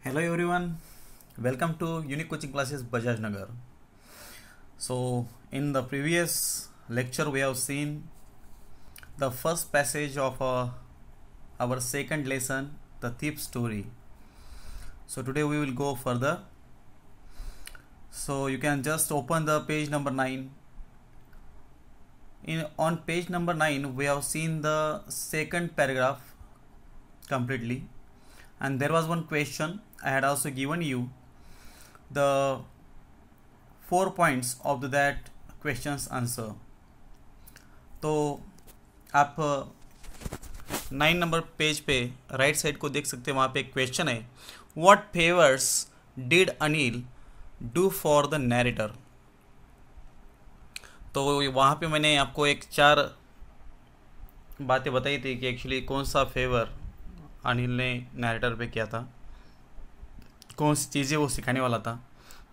Hello everyone, welcome to Unique Coaching Classes Bajaj Nagar. So in the previous lecture we have seen the first passage of our second lesson, the thief story. So today we will go further. So you can just open the page number 9. On page number 9 we have seen the second paragraph completely, and there was one question. I had also given you the 4 points of that question's answer. तो आप 9 number page पे right side को देख सकते हैं, वहाँ पे एक क्वेश्चन है, what favours did Anil do for the narrator. तो वहाँ पे मैंने आपको एक 4 बातें बताई थी कि एक्चुअली कौन सा फेवर अनिल ने नैरेटर पे किया था, कौन सी चीज़ें वो सिखाने वाला था.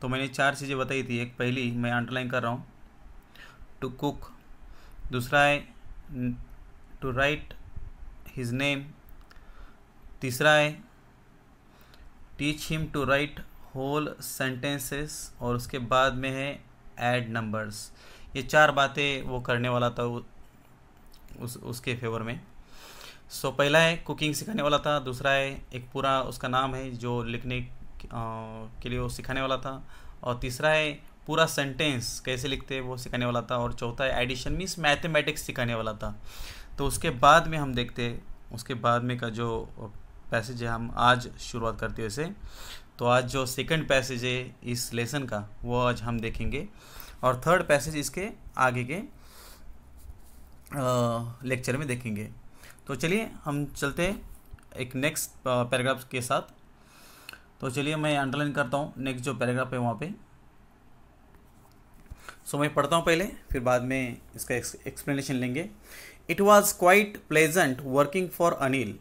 तो मैंने 4 चीज़ें बताई थी. एक पहली मैं अंडरलाइन कर रहा हूँ, टू कुक. दूसरा है टू राइट हिज नेम. तीसरा है teach him to write whole sentences. और उसके बाद में है ऐड नंबर्स. ये 4 बातें वो करने वाला था उसके फेवर में. सो पहला है कुकिंग सिखाने वाला था. दूसरा है एक पूरा उसका नाम है जो लिखने के लिए वो सिखाने वाला था. और तीसरा है पूरा सेंटेंस कैसे लिखते हैं वो सिखाने वाला था. और चौथा है एडिशन मीन्स मैथमेटिक्स सिखाने वाला था. तो उसके बाद में हम देखते हैं, उसके बाद में का जो पैसेज है हम आज शुरुआत करते हैं इसे. तो आज जो सेकंड पैसेज है इस लेसन का वो आज हम देखेंगे, और थर्ड पैसेज इसके आगे के लेक्चर में देखेंगे. तो चलिए हम चलते हैं एक नेक्स्ट पैराग्राफ के साथ. तो चलिए मैं अंडरलाइन करता हूँ नेक्स्ट जो पैराग्राफ है वहाँ पे. सो मैं पढ़ता हूँ पहले, फिर बाद में इसका एक्सप्लेनेशन लेंगे. It was quite pleasant working for Anil.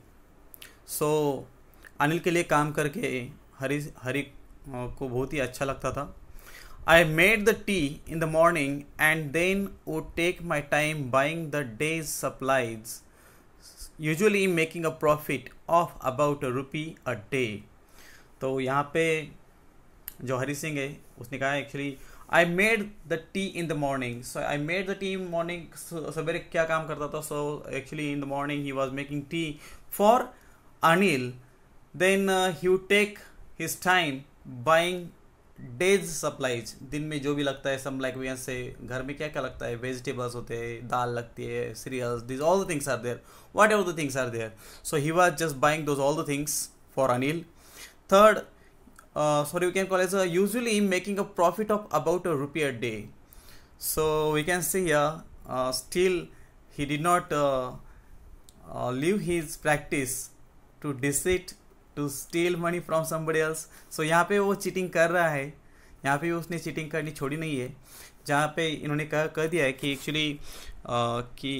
So Anil के लिए काम करके हरी को बहुत ही अच्छा लगता था. I made the tea in the morning and then would take my time buying the day's supplies, usually making a profit of about ₹1 a day. तो यहाँ पे जो हरी सिंह है उसने कहा actually I made the tea in the morning. So I made the tea in the morning. सवेरे क्या काम करता था? So actually in the morning he was making tea for Anil. Then he would take his time buying days supplies. दिन में जो भी लगता है, सम लाइक वी से घर में क्या क्या लगता है, वेजिटेबल्स होते हैं, दाल लगती है, cereals, this all the things are there, whatever the things are there. So he was just buying those all the things for Anil. Third, sorry, we can call it usually making a profit of about ₹1 a day. So we can see here still he did not leave his practice to deceit, to steal money from somebody else. So यहाँ पे वो cheating कर रहा है, यहाँ पे उसने cheating करनी छोड़ी नहीं है. जहाँ पे इन्होंने कह दिया है कि एक्चुअली कि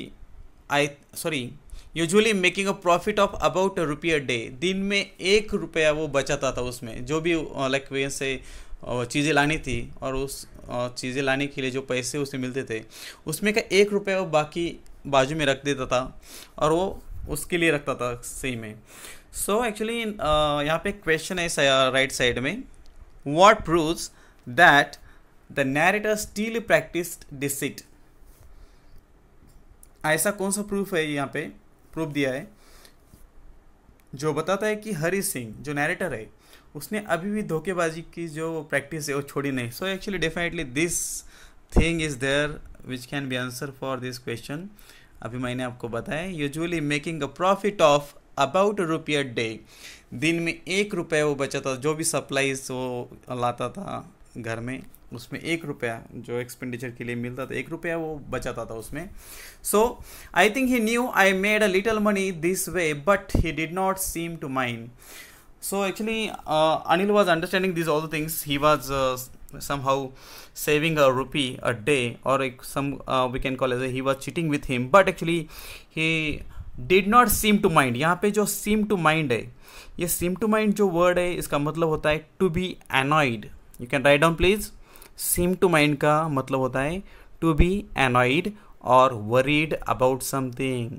usually making a profit of about ₹1 a day. दिन में ₹1 वो बचाता था उसमें, जो भी लाइक वे से चीज़ें लानी थी, और उस चीज़ें लाने के लिए जो पैसे उसे मिलते थे उसमें का ₹1 वो बाकी बाजू में रख देता था, और वो उसके लिए रखता था सही में. सो एक्चुअली यहाँ पे क्वेश्चन है राइट साइड में, what proves that the narrator still practised deceit. ऐसा कौन सा प्रूफ है, यहाँ पे प्रूफ दिया है जो बताता है कि हरी सिंह जो नैरेटर है उसने अभी भी धोखेबाजी की जो प्रैक्टिस है वो छोड़ी नहीं. So actually definitely this thing is there which can be answer for this question. अभी मैंने आपको बताया, usually making a profit of about ₹1 a day. दिन में ₹1 वो बचाता, जो भी सप्लाईज वो लाता था घर में उसमें ₹1 जो एक्सपेंडिचर के लिए मिलता था, ₹1 वो बचाता था उसमें. So I think he knew I made a little money this way but he did not seem to mind. So actually Anil was understanding this all the things. He was somehow saving ₹1 a day, or some we can call as he was cheating with him, but actually he did not seem to mind. यहाँ पे जो seem to mind है, ये seem to mind जो word है इसका मतलब होता है to be annoyed. You can write down please. seem to mind का मतलब होता है to be annoyed or worried about something.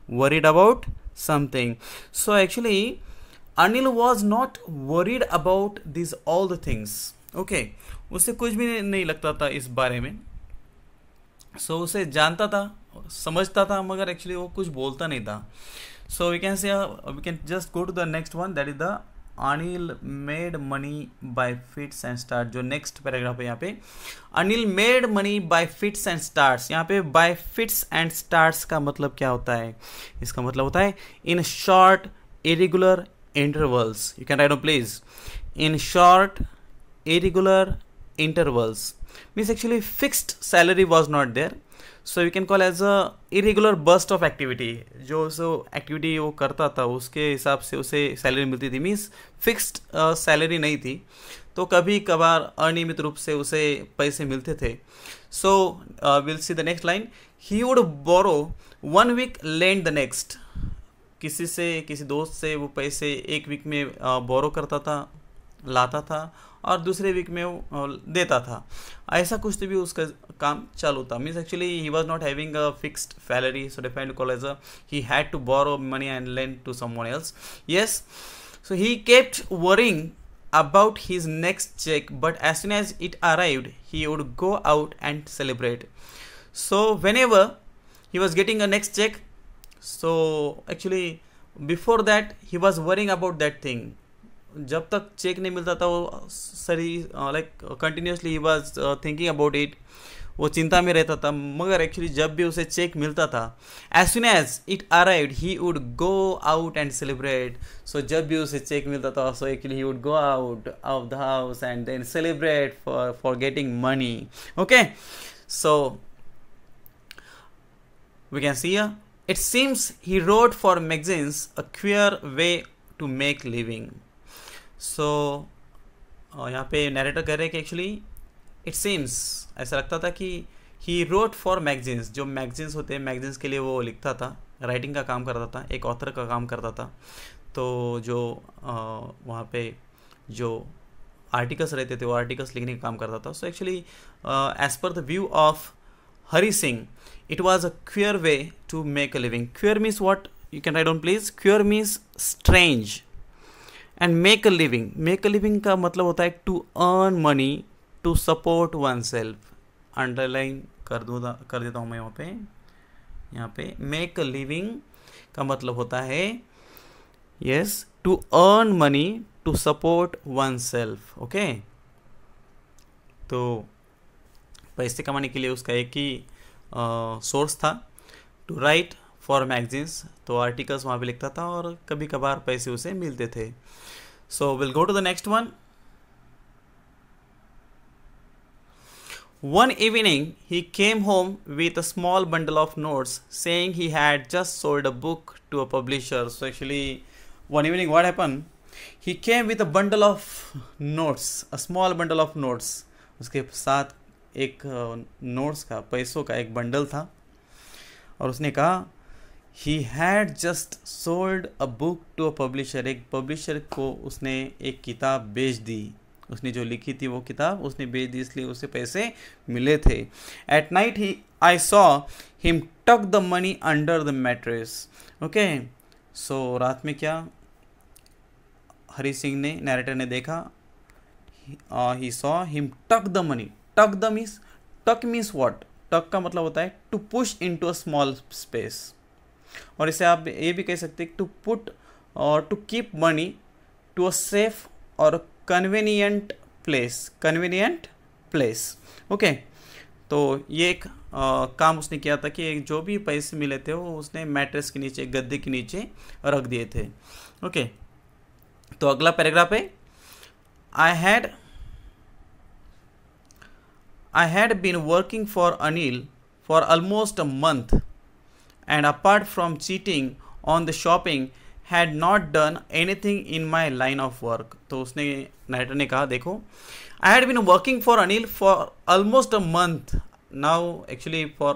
worried about something. So actually Anil was not worried about this all the things. Okay, उसे कुछ भी नहीं लगता था इस बारे में. सो उसे जानता था, समझता था, मगर एक्चुअली वो कुछ बोलता नहीं था. So we can say we can just go to the next one, that is the Anil made money by fits and start. जो नेक्स्ट पैराग्राफ है यहाँ पे, Anil made money by fits and starts. यहाँ पे बाय फिट्स एंड स्टार्ट्स का मतलब क्या होता है? इसका मतलब होता है in short irregular intervals. You can write down please. In short irregular intervals means actually fixed salary was not there, so you can call as a irregular burst of activity. जो एक्टिविटी वो करता था उसके हिसाब से उसे salary मिलती थी, मीन्स फिक्स्ड सैलरी नहीं थी, तो कभी कभार अनियमित रूप से उसे पैसे मिलते थे. So will see the next line, he would borrow 1 week lend the next. किसी दोस्त से वो पैसे एक वीक में बोरो करता था, लाता था, और दूसरे वीक में वो देता था. ऐसा कुछ तो भी उसका काम चालू था. Means actually he was not having a fixed salary, so defined call as a he had to borrow money and lend to someone else. Yes, so he kept worrying about his next check, but as soon as it arrived he would go out and celebrate. So whenever he was getting a next check, so actually before that he was worrying about that thing. जब तक check नहीं मिलता था वो सरी like continuously he was thinking about it, वो चिंता में रहता था. मगर एक्चुअली जब भी उसे चेक मिलता था, as soon as it arrived he would go out and celebrate. So जब भी उसे चेक मिलता था, so actually he would go out of the house and then celebrate for getting money. Okay, so we can see it seems he wrote for magazines a queer way to make living. So यहाँ पे narrator कह रहे हैं कि actually it seems, ऐसा लगता था कि ही रोट फॉर मैगजीन्स. जो मैगजीन्स होते हैं, मैगजीन्स के लिए वो लिखता था, राइटिंग का काम करता था, एक ऑथर का काम करता था. तो जो वहाँ पे जो आर्टिकल्स रहते थे वो आर्टिकल्स लिखने का काम करता था. So actually as per the view of Hari Singh, it was a queer way to make a living. Queer means what? You can write down please. Queer means strange and make a living. Make a living का मतलब होता है to earn money to support one self. Underline कर देता हूँ मैं यहाँ पे मेक अ लिविंग का मतलब होता है yes to earn money to support one self. Okay, तो पैसे कमाने के लिए उसका एक ही सोर्स था, टू राइट फॉर मैगजीन्स. तो आर्टिकल्स वहाँ पे लिखता था और कभी कभार पैसे उसे मिलते थे. So will go to the next one. One evening, he came home with a small bundle of notes, saying he had just sold a book to a publisher. So actually, one evening, what happened? He came with a bundle of notes, a small bundle of notes. उसके साथ एक notes का, पैसों का एक bundle था, और उसने कहा he had just sold a book to a publisher. एक पब्लिशर को उसने एक किताब बेच दी. उसने जो लिखी थी वो किताब उसने बेच दी, इसलिए उसे पैसे मिले थे. At night I saw him tuck the money under the mattress. Okay, so रात में क्या हरी सिंह ने, नैरेटर ने देखा, he saw him tuck the money. Tuck means what? Tuck का मतलब होता है to push into a small space, और इसे आप ये भी कह सकते हैं टू पुट और to keep money to a safe और कन्वीनियंट प्लेस. ओके, तो ये एक काम उसने किया था कि जो भी पैसे मिले थे वो उसने मैट्रेस के नीचे, गद्दे के नीचे रख दिए थे. ओके, तो अगला पैराग्राफ है, I had been working for Anil for almost a month and apart from cheating on the shopping had not done anything in my line of work. तो उसने, नाइटर ने कहा, देखो, I had been working for Anil for almost a month. Now actually for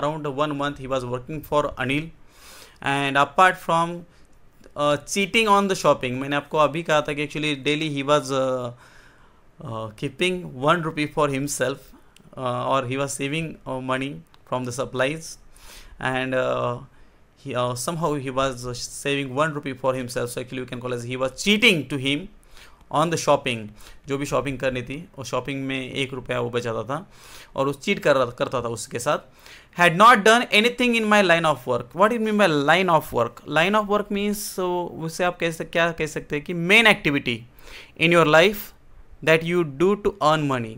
around 1 month he was working for Anil, and apart from cheating on the shopping, मैंने आपको अभी कहा था कि actually daily he was keeping 1 rupee for himself, or he was saving money from the supplies, and somehow he was saving 1 rupee for himself, so actually we can call as he was cheating to him on the shopping. जो भी shopping करनी थी और shopping में 1 रुपया वो बचाता था और वो चीट करता था उसके साथ. Had not done anything in my line of work. What do you mean by line of work? Line of work means, so उससे आप क्या कह सकते हैं कि main activity in your life that you do to earn money.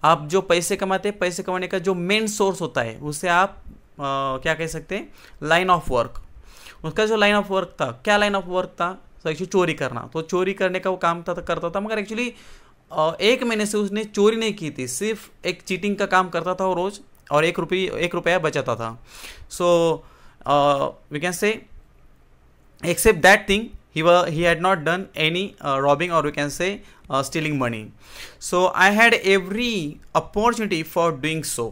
आप जो पैसे कमाते हैं, पैसे कमाने का जो मेन सोर्स होता है उसे आप क्या कह सकते हैं, लाइन ऑफ वर्क. उसका जो लाइन ऑफ वर्क था, क्या लाइन ऑफ वर्क था, तो एक्चुअली चोरी करना. तो चोरी करने का वो काम करता था, मगर एक्चुअली 1 महीने से उसने चोरी नहीं की थी, सिर्फ एक चीटिंग का काम करता था वो रोज़, और 1 रुपया बचाता था. So we can say except that thing he had not done any robbing, or we can say stealing money. So I had every opportunity for doing so.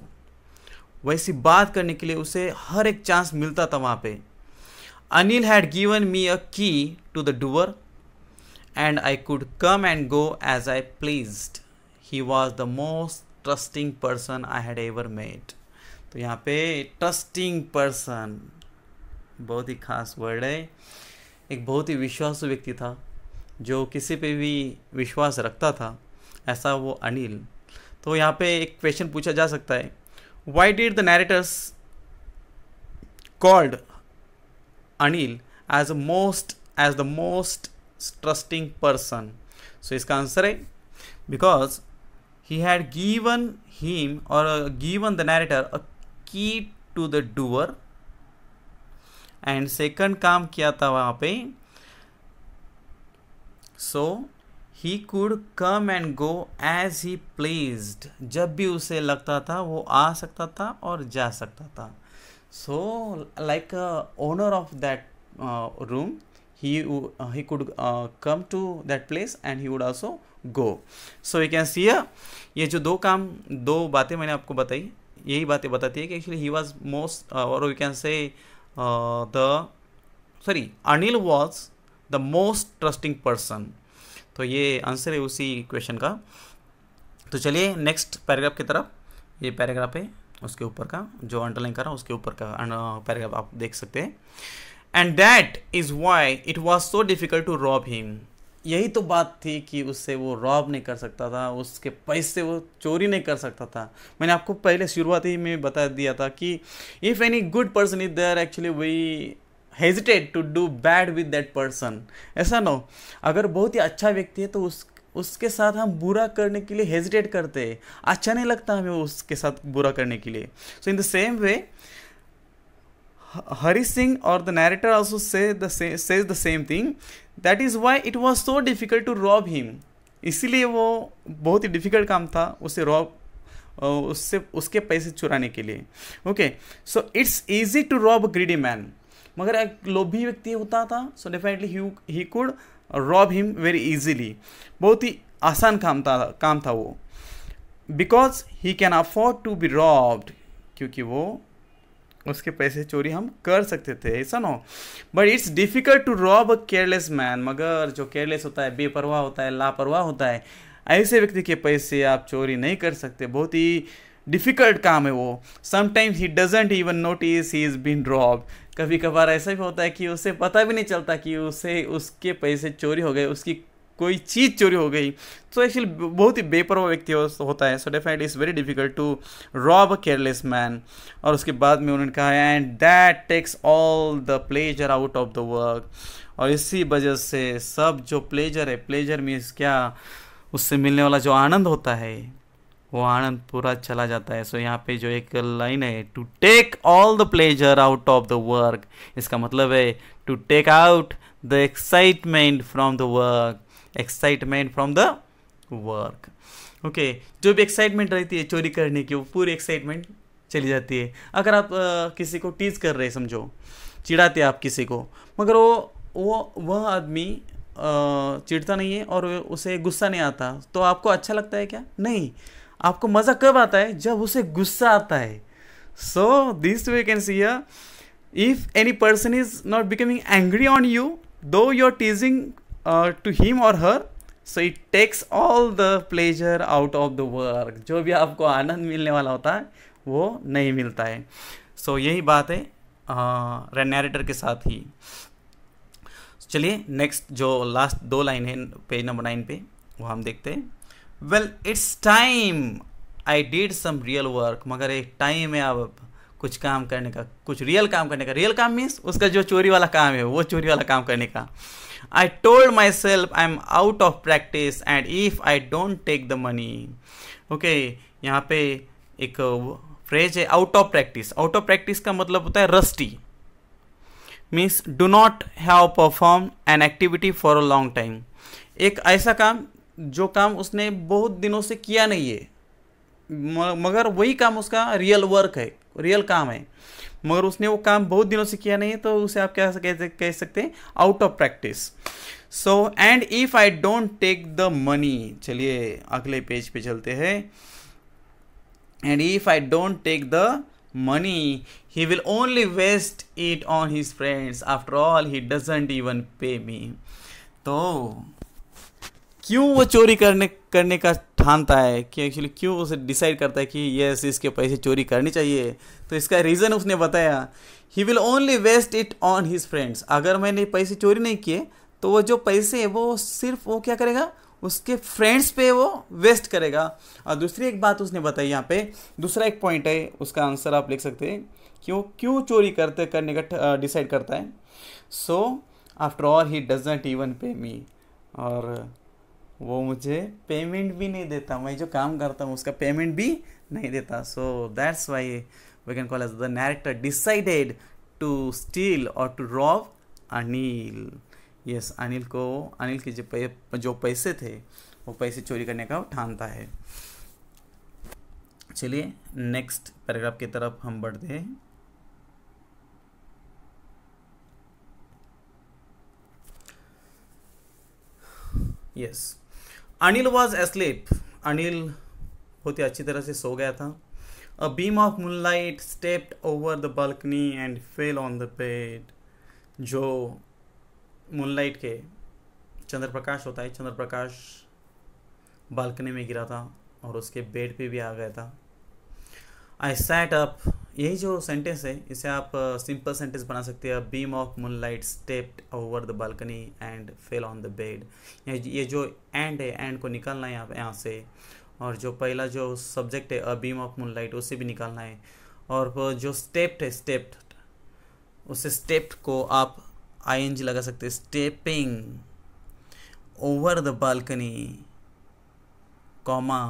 वैसी बात करने के लिए उसे हर एक चांस मिलता था वहाँ पे. Anil had given me a key to the door and I could come and go as I pleased. He was the most trusting person I had ever met. तो यहाँ पे trusting person बहुत ही खास वर्ड है. एक बहुत ही विश्वासु व्यक्ति था जो किसी पे भी विश्वास रखता था, ऐसा वो अनिल. तो यहाँ पे एक क्वेश्चन पूछा जा सकता है, why did the narrators called Anil as the most trusting person. So इसका आंसर है because he had given him और given the narrator a key to the door. And second काम किया था वहाँ पे, so he could come and go as he pleased. जब भी उसे लगता था वो आ सकता था और जा सकता था. So like owner of that room he could come to that place and he would also go. So you can see ये जो दो बातें मैंने आपको बताई, यही बातें बताती है कि actually he was most or we can say Anil was the most trusting person. तो ये आंसर है उसी क्वेश्चन का. तो चलिए नेक्स्ट पैराग्राफ की तरफ. ये पैराग्राफ है, उसके ऊपर का जो अंडरलाइन कर रहा हूँ उसके ऊपर का पैराग्राफ आप देख सकते हैं. And that is why it was so difficult to rob him. यही तो बात थी कि उससे वो रॉब नहीं कर सकता था, उसके पैसे वो चोरी नहीं कर सकता था. मैंने आपको पहले शुरुआती में बता दिया था कि if any good person is there actually we hesitate to do bad with that person. ऐसा ना हो, अगर बहुत ही अच्छा व्यक्ति है तो उसके साथ हम बुरा करने के लिए हेजिटेट करते हैं, अच्छा नहीं लगता हमें उसके साथ बुरा करने के लिए. So in the same way Hari Singh or the narrator also says the same thing. That is why it was so difficult to rob him. इसीलिए वो बहुत ही डिफ़िकल्ट काम था उसके पैसे चुराने के लिए. Okay, so it's easy to rob a greedy man. मगर एक लोभी व्यक्ति होता था, so definitely he could rob him very easily. बहुत ही आसान काम था वो. Because he can afford to be robbed, क्योंकि वो उसके पैसे चोरी हम कर सकते थे, ऐसा ना हो. But it's difficult to rob a careless man. मगर जो केयरलेस होता है, बेपरवाह होता है, लापरवाह होता है, ऐसे व्यक्ति के पैसे आप चोरी नहीं कर सकते. बहुत ही डिफ़िकल्ट काम है वो. Sometimes he doesn't even notice he is been rob. कभी कभार ऐसा भी होता है कि उसे पता भी नहीं चलता कि उसके पैसे चोरी हो गए, उसकी कोई चीज़ चोरी हो गई. तो एक्चुअली बहुत ही बेपरवाह व्यक्ति होता है. So definitely it's very difficult to rob a careless man. और उसके बाद में उन्होंने कहा and that takes all the pleasure out of the work. और इसी वजह से सब जो प्लेजर है, प्लेजर मीन्स क्या, उससे मिलने वाला जो आनंद होता है वो आनंद पूरा चला जाता है. सो यहाँ पे जो एक लाइन है, to take all the pleasure out of the work, इसका मतलब है to take out the excitement from the work. Excitement from the work. Okay, जो भी एक्साइटमेंट रहती है चोरी करने की, वो पूरी एक्साइटमेंट चली जाती है. अगर आप किसी को टीज कर रहे, समझो चिढ़ाते आप किसी को, मगर वह आदमी चिढ़ता नहीं है और उसे गुस्सा नहीं आता, तो आपको अच्छा लगता है क्या? नहीं. आपको मज़ा कब आता है? जब उसे गुस्सा आता है. So this way can see if any person is not becoming angry on you though you are teasing to him or her, so it takes all the pleasure out of the work. जो भी आपको आनंद मिलने वाला होता है वो नहीं मिलता है. सो यही बात है नैरेटर के साथ ही। चलिए नेक्स्ट जो लास्ट 2 लाइन है पेज नंबर 9 पे वो हम देखते हैं। Well it's time I did some real work, मगर एक टाइम है अब कुछ काम करने का, कुछ रियल काम करने का। रियल काम मीन्स उसका जो चोरी वाला काम है वो चोरी वाला काम करने का। I told my self I am out of practice and if I don't take the money. Okay, यहाँ पे एक फ्रेज है out of practice. Out of practice का मतलब होता है rusty, means do not have perform an activity for a long time. एक ऐसा काम जो काम उसने बहुत दिनों से किया नहीं है, मगर वही काम उसका रियल वर्क है, रियल काम है, मगर उसने वो काम बहुत दिनों से किया नहीं है, तो उसे आप क्या कह सकते हैं, out of practice. So and if I don't take the money, चलिए अगले पेज पे चलते हैं। And if I don't take the money he will only waste it on his friends, after all he doesn't even pay me। तो क्यों वो चोरी करने का ठानता है, कि एक्चुअली क्यों उसे डिसाइड करता है कि यस इसके पैसे चोरी करनी चाहिए, तो इसका रीज़न उसने बताया। He will only waste it on his friends, अगर मैंने पैसे चोरी नहीं किए तो वो जो पैसे वो सिर्फ वो क्या करेगा, उसके फ्रेंड्स पे वो वेस्ट करेगा। और दूसरी एक बात उसने बताई यहाँ पे, दूसरा एक पॉइंट है, उसका आंसर आप लिख सकते हैं कि वो क्यों चोरी करने का डिसाइड करता है। So after all he doesn't even पे मी, और वो मुझे पेमेंट भी नहीं देता, मैं जो काम करता हूँ उसका पेमेंट भी नहीं देता। So that's why we can call as the narrator decided to steal और to rob Anil. Yes, Anil के जो पैसे थे वो पैसे चोरी करने का ठानता है। चलिए नेक्स्ट पैराग्राफ की तरफ हम बढ़ते हैं। Yes, Anil was asleep, Anil बहुत ही अच्छी तरह से सो गया था। A beam of moonlight stepped over the balcony and fell on the bed. जो मूनलाइट के चंद्रप्रकाश होता है, चंद्रप्रकाश बालकनी में गिरा था और उसके बेड पे भी आ गया था। आई सैट अप, यही जो सेंटेंस है इसे आप सिंपल सेंटेंस बना सकते हैं। Beam of moonlight stepped over the balcony and fell on the bed. ये जो एंड है, एंड को निकालना है यहाँ से, और जो पहला जो सब्जेक्ट है अ बीम ऑफ मूनलाइट उसे भी निकालना है, और जो स्टेप्ड है, स्टेप्ड, उससे स्टेप्ड को आप ING लगा सकते हैं। Stepping over the balcony, comma,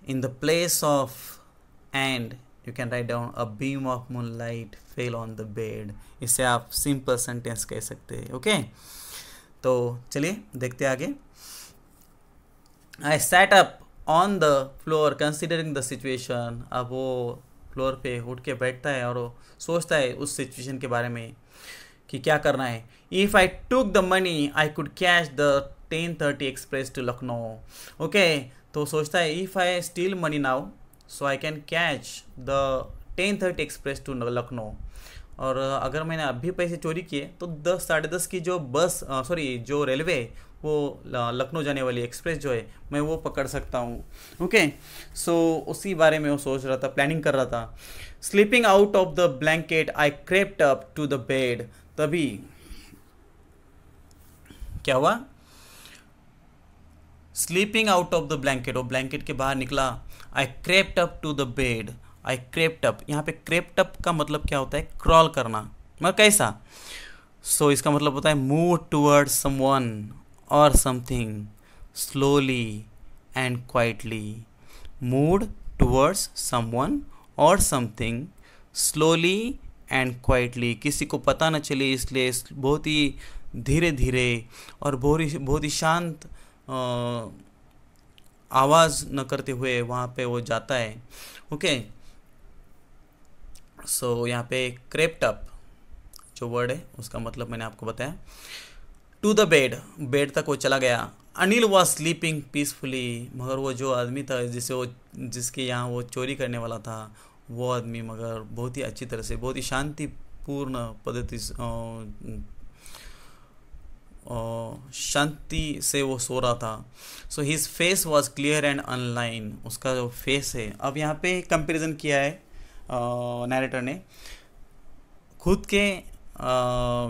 in the place of and you can write down a beam of moonlight fell on the bed। इसे आप सिंपल सेंटेंस कह सकते हैं। ओके, तो चलिए देखते आगे। I sat up on the floor considering the situation। अब वो फ्लोर पे उठ के बैठता है और वो सोचता है उस सिचुएशन के बारे में कि क्या करना है। If I took the money I could catch the 10:30 express to Lucknow. Okay, तो सोचता है if I steal money now so I can catch the 10:30 express to Lucknow. और अगर मैंने अभी पैसे चोरी किए तो 10 साढ़े 10 की जो बस जो रेलवे वो लखनऊ जाने वाली एक्सप्रेस जो है मैं वो पकड़ सकता हूँ। ओके, सो उसी बारे में वो सोच रहा था, प्लानिंग कर रहा था। Slipping out of the blanket I crept up to the bed. तभी क्या हुआ, slipping out of the blanket, वो ब्लैंकेट के बाहर निकला। I crept up to the bed, I crept up, यहाँ पे क्रेप्ट अप का मतलब क्या होता है, क्रॉल करना, मगर कैसा। सो इसका मतलब होता है मूव टूवर्ड्स समवन और something slowly and quietly. Move towards someone और समथिंग स्लोली एंड क्वाइटली, किसी को पता न चले इसलिए बहुत ही धीरे धीरे और बहुत ही शांत आवाज़ न करते हुए वहाँ पे वो जाता है। ओके, सो यहाँ पे क्रेप्ट अप जो वर्ड है उसका मतलब मैंने आपको बताया। टू द बेड, बेड तक वो चला गया। अनिल वॉज स्लीपिंग पीसफुली, मगर वो जो आदमी था जिसके यहाँ वो चोरी करने वाला था वो आदमी मगर बहुत ही अच्छी तरह से, बहुत ही शांतिपूर्ण पद्धति शांति से वो सो रहा था। So his face was clear and online, उसका जो फेस है, अब यहाँ पे कंपैरिजन किया है नैरेटर ने। खुद के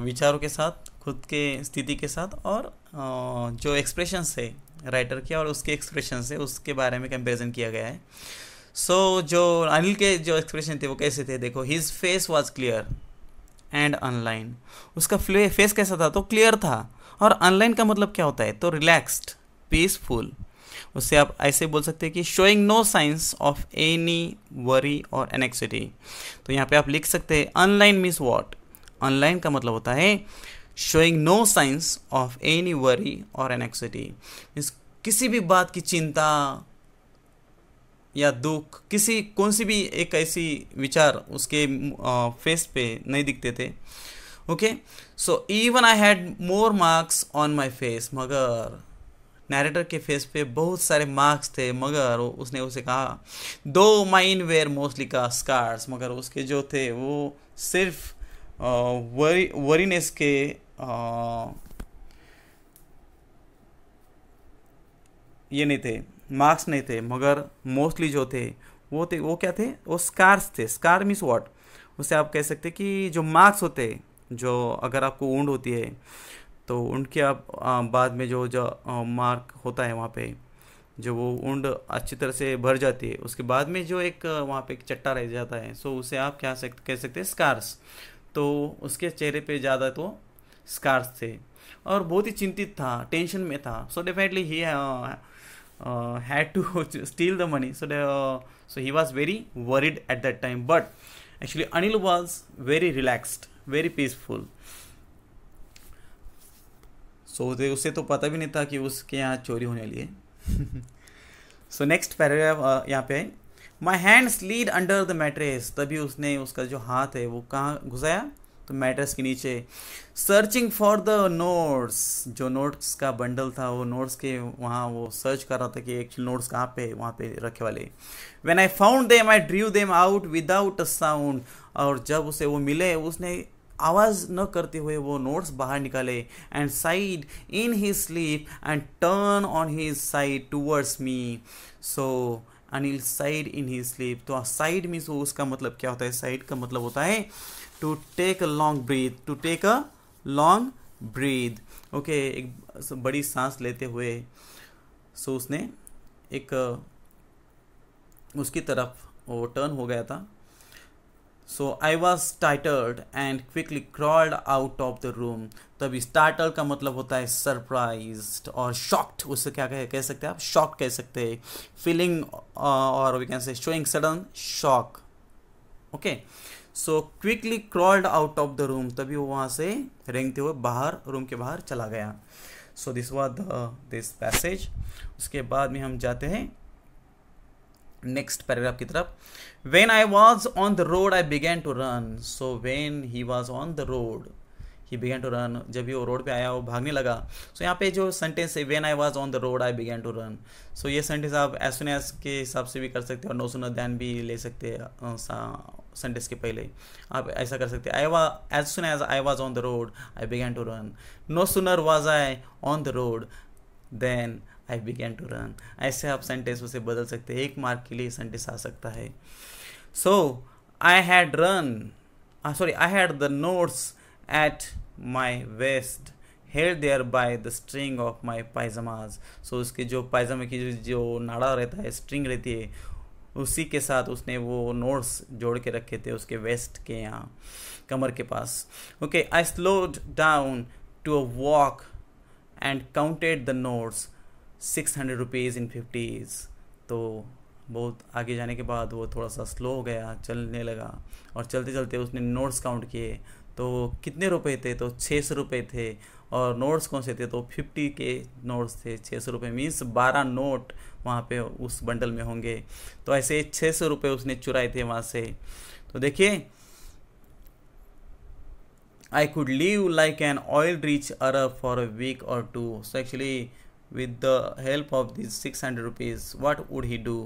विचारों के साथ, खुद के स्थिति के साथ, और जो एक्सप्रेशंस है राइटर के और उसके एक्सप्रेशंस है उसके बारे में कंपैरिजन किया गया है। सो जो अनिल के जो एक्सप्रेशन थे वो कैसे थे, देखो, his face was clear and online. उसका फेस कैसा था, तो क्लियर था, और अनलाइन का मतलब क्या होता है, तो रिलैक्स्ड, पीसफुल। उससे आप ऐसे बोल सकते हैं कि showing no signs of any worry और एनेक्सिटी। तो यहाँ पे आप लिख सकते हैं अनलाइन मीन्स व्हाट, अनलाइन का मतलब होता है showing no signs of any worry और एनेक्सिटी, मीन्स किसी भी बात की चिंता या दुख, किसी कौन सी भी एक ऐसी विचार उसके फेस पे नहीं दिखते थे। Okay, so even I had more marks on my face, मगर नैरेटर के फेस पे बहुत सारे मार्क्स थे, मगर उसने उसे कहा दो माइन वेयर मोस्टली का स्कार्स, मगर उसके जो थे वो सिर्फ वरीनेस के ये नहीं थे, मार्क्स नहीं थे, मगर मोस्टली जो थे वो क्या थे, वो स्कार्स थे। स्कार मीन्स व्हाट, उससे आप कह सकते कि जो मार्क्स होते, जो अगर आपको वुंड होती है तो उनके आप बाद में जो जो मार्क होता है वहाँ पे, जो वो वुंड अच्छी तरह से भर जाती है, उसके बाद में जो एक वहाँ पे एक चट्टा रह जाता है, सो उसे आप क्या कह सकते हैं, स्कार्स। तो उसके चेहरे पे ज़्यादा तो स्कार्स थे और बहुत ही चिंतित था, टेंशन में था। So definitely he had to steal the money, so he was very worried at that time, but actually Anil was very relaxed, very peaceful. So उसे तो पता भी नहीं था कि उसके यहाँ चोरी होने वाली है। सो नेक्स्ट पैराग्राफ यहाँ पे है, my hand slid under the mattress, तभी उसने उसका जो हाथ है वो कहाँ घुसाया, तो मैट्रेस के नीचे। सर्चिंग फॉर द नोट्स, जो नोट्स का बंडल था वो नोट्स के वहाँ वो सर्च कर रहा था कि एक्चुअल नोट्स कहाँ पे वहाँ पे रखे वाले। When I found them I ड्रीव them out without a sound, और जब उसे वो मिले उसने आवाज़ न करते हुए वो नोट्स बाहर निकाले। And side in his sleep and turn on his side towards me, so Anil side in his sleep. तो साइड मीन्स उसका मतलब क्या होता है, साइड का मतलब होता है to take a long breath, to take a long breath. Okay, एक बड़ी सांस लेते हुए सो उसने एक उसकी तरफ वो टर्न हो गया था। So I was startled and quickly crawled out of the room. तभी स्टार्टल्ड का मतलब होता है सरप्राइज्ड और शॉक्ड, उससे क्या कह सकते हैं आप, शॉक कह सकते हैं, फीलिंग और we can say showing sudden shock. Okay, so quickly crawled out of the room, तभी वो वहाँ से रेंगते हुए बाहर, रूम के बाहर चला गया। So this was this passage. उसके बाद में हम जाते हैं नेक्स्ट पैराग्राफ की तरफ। When I was on the road I began to run, so when he was on the road he began to run, जब भी वो रोड पे आया वो भागने लगा। सो यहाँ पे जो सेंटेंस है when I was on the road I began to run, so ये सेंटेंस आप एज सुन एज के हिसाब से भी कर सकते हैं और नो सूनर देन भी ले सकते हैं सेंटेंस के पहले। आप ऐसा कर सकते हैं, as soon as I was on the road I began to run, no sooner was I on the road then I began to run. ऐसे आप सेंटेंस उसे बदल सकते हैं, एक मार्क के लिए सेंटेंस आ सकता है। So I had the notes at my waist held there by the string of my pyjamas, so उसके जो पायजामे की जो नाड़ा रहता है, स्ट्रिंग रहती है, उसी के साथ उसने वो नोट्स जोड़ के रखे थे उसके वेस्ट के यहाँ कमर के पास। Okay, I slowed down to a walk and counted the notes 600 rupees in 50s। तो बहुत आगे जाने के बाद वो थोड़ा सा स्लो हो गया, चलने लगा, और चलते चलते उसने नोट्स काउंट किए। तो कितने रुपए थे, तो 600 रुपये थे, और नोट्स कौन से थे, तो 50 के नोट्स थे। 600 रुपये मीन्स 12 नोट वहाँ पे उस बंडल में होंगे। तो ऐसे 600 रुपये उसने चुराए थे वहाँ से। तो देखिए, I could live like an oil-rich Arab for a week or two. So actually, with the help of these 600 rupees, what would he do?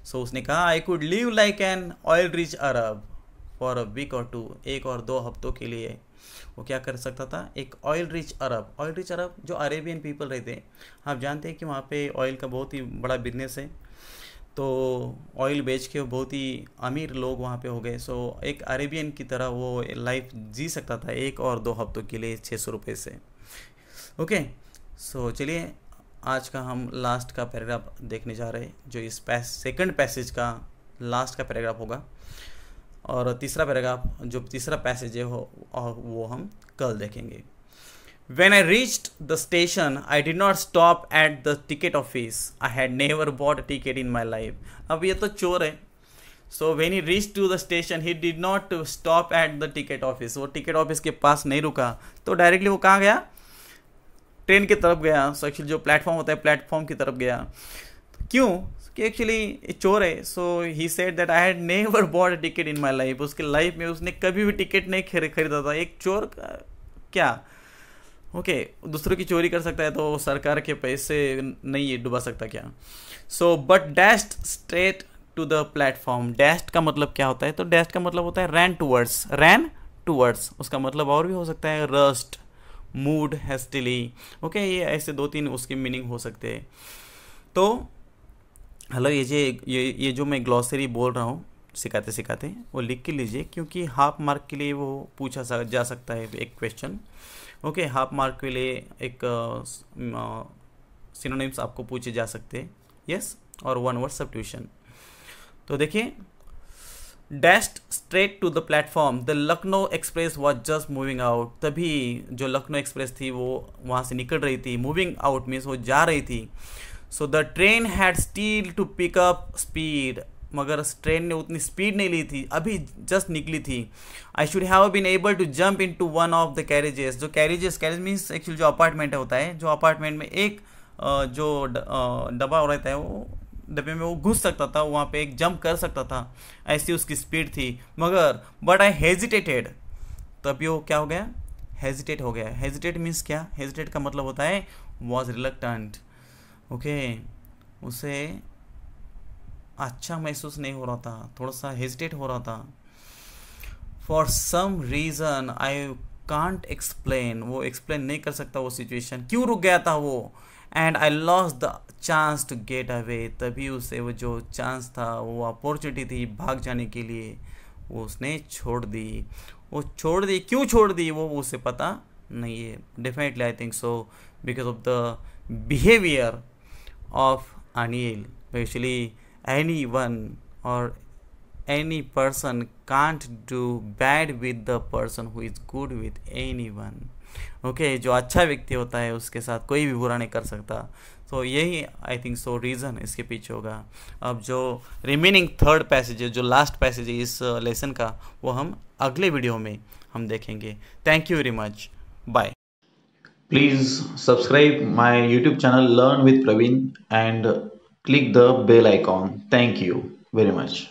So उसने कहा I could live like an oil-rich Arab for a week or two. एक और 2 हफ्तों के लिए वो क्या कर सकता था, एक ऑयल रिच अरब जो अरेबियन पीपल रहते हैं, आप जानते हैं कि वहाँ पे ऑयल का बहुत ही बड़ा बिजनेस है। तो ऑयल बेच के बहुत ही अमीर लोग वहाँ पे हो गए। सो एक अरेबियन की तरह वो लाइफ जी सकता था 1 और 2 हफ्तों के लिए 600 रुपये से। ओके, सो चलिए आज का हम लास्ट का पैराग्राफ देखने जा रहे हैं, जो इस सेकंड पैसेज का लास्ट का पैराग्राफ होगा। और तीसरा पैराग्राफ, जो तीसरा पैसेज है वो हम कल देखेंगे। When I reached the station, I did not stop at the ticket office. I had never bought a ticket in my life. अब ये तो चोर है। So when he reached to the station, he did not stop at the ticket office. वो ticket office के पास नहीं रुका, तो डायरेक्टली वो कहाँ गया? ट्रेन की तरफ गया। सो एक्चुअली जो प्लेटफॉर्म होता है, प्लेटफॉर्म की तरफ गया। क्यों? कि एक्चुअली चोर है। So he said that I had never bought a ticket in my life. उसके लाइफ में उसने कभी भी टिकट नहीं खरीदा था। एक चोर क्या ओके दूसरों की चोरी कर सकता है, तो सरकार के पैसे नहीं ये डुबा सकता क्या? So but dashed straight to the platform. Dashed का मतलब क्या होता है? तो डैश्ड का मतलब होता है रैन टूवर्ड्स। उसका मतलब और भी हो सकता है रस्ट, मूड, हेस्टिली। ओके, ये ऐसे 2-3 उसके मीनिंग हो सकते हैं। तो हेलो, ये जो मैं ग्लॉसरी बोल रहा हूँ सिखाते सिखाते, वो लिख के लीजिए, क्योंकि हाफ मार्क के लिए वो पूछा जा सकता है एक क्वेश्चन। ओके, हाफ मार्क के लिए एक सिनोनिम्स आपको पूछे जा सकते हैं, यस, और 1 वर्ड सब्स्टिट्यूशन। तो देखिए, dashed straight to the platform, the Lucknow express was just moving out. तभी जो लखनऊ एक्सप्रेस थी वो वहाँ से निकल रही थी। मूविंग आउट मीन्स वो जा रही थी। So the train had still to pick up speed, मगर ट्रेन ने उतनी स्पीड नहीं ली थी, अभी जस्ट निकली थी। I should have been able to jump into one of the carriages. जो कैरेज मीन्स एक्चुअली जो अपार्टमेंट होता है, जो अपार्टमेंट में एक जो डब्बा रहता है, वो डब्बे में वो घुस सकता था, वहाँ पे एक जंप कर सकता था, ऐसी उसकी स्पीड थी। मगर बट आई हेजिटेटेड, तभी वो क्या हो गया? हेजिटेट हो गया। हेजिटेट मीन्स क्या? हेजिटेट का मतलब होता है वॉज रिलक्टेंट। ओके, उसे अच्छा महसूस नहीं हो रहा था, थोड़ा सा हेजिटेट हो रहा था। For some reason I can't explain, वो एक्सप्लेन नहीं कर सकता वो सिचुएशन, क्यों रुक गया था वो। And I lost the chance to get away, तभी उसे वो जो चांस था, वो अपॉर्चुनिटी थी भाग जाने के लिए, वो उसने छोड़ दी। वो छोड़ दी, क्यों छोड़ दी वो उसे पता नहीं है। Definitely I think so because of the behaviour of Anil. Actually anyone or any person can't do bad with the person who is good with anyone. Okay, जो अच्छा व्यक्ति होता है उसके साथ कोई भी बुरा नहीं कर सकता। तो यही आई थिंक सो रीज़न इसके पीछे होगा। अब जो रिमेनिंग थर्ड पैसेज है, जो लास्ट पैसेज है इस लेसन का, वो हम अगले वीडियो में हम देखेंगे। Thank you very much, bye. Please subscribe my YouTube channel Learn with Praveen and click the bell icon. Thank you very much.